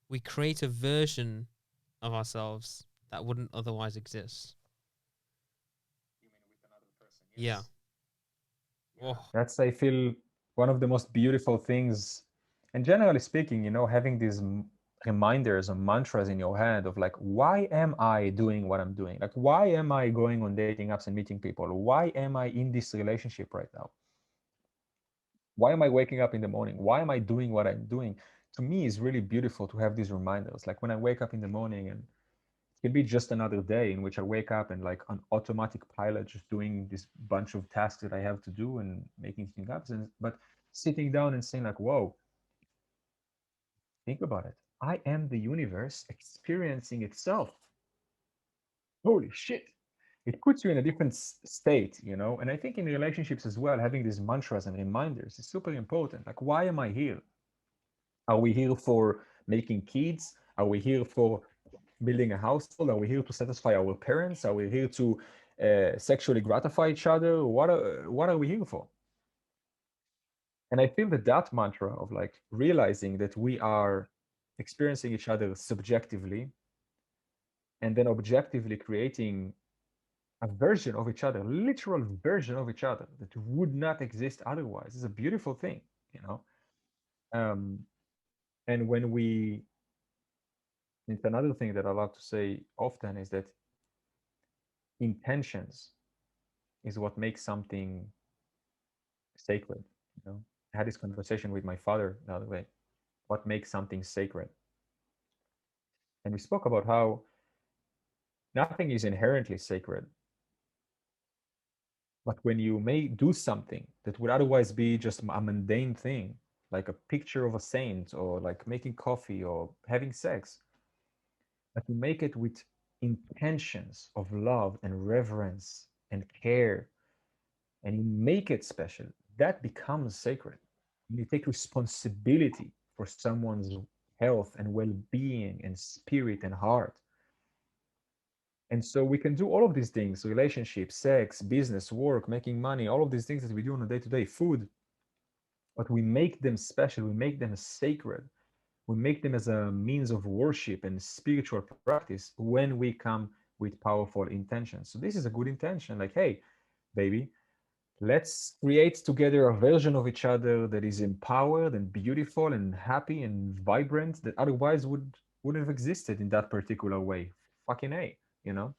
we create a version of ourselves that wouldn't otherwise exist. You mean with another person? Yeah. Yes. Yeah. Oh, That's, I feel, one of the most beautiful things. And generally speaking, having these reminders or mantras in your head of like, why am I doing what I'm doing? Like, why am I going on dating apps and meeting people? Why am I in this relationship right now? Why am I waking up in the morning? Why am I doing what I'm doing? To me, it's really beautiful to have these reminders. Like when I wake up in the morning, and it can be just another day in which I wake up and like on automatic pilot, just doing this bunch of tasks that I have to do and making things happen. But sitting down and saying like, whoa, think about it. I am the universe experiencing itself. Holy shit. It puts you in a different state. And I think in relationships as well, having these mantras and reminders is super important. Like, why am I here? Are we here for making kids? Are we here for building a household? Are we here to satisfy our parents? Are we here to sexually gratify each other? What are we here for? And I feel that that mantra of like realizing that we are experiencing each other subjectively and then objectively creating a version of each other, literal version of each other that would not exist otherwise is a beautiful thing, you know. Um, and when we, it's another thing that I love to say often is that intentions is what makes something sacred. I had this conversation with my father the other day. What makes something sacred? And we spoke about how nothing is inherently sacred, but when you may do something that would otherwise be just a mundane thing, like a picture of a saint or like making coffee or having sex, but you make it with intentions of love and reverence and care, and you make it special, that becomes sacred. You take responsibility for someone's health and well-being and spirit and heart. And so we can do all of these things: relationships, sex, business, work, making money, all of these things that we do on a day-to-day, food, but we make them special, we make them sacred, we make them as a means of worship and spiritual practice when we come with powerful intentions. So this is a good intention, like, hey, baby, let's create together a version of each other that is empowered and beautiful and happy and vibrant that otherwise wouldn't have existed in that particular way. Fucking A, you know?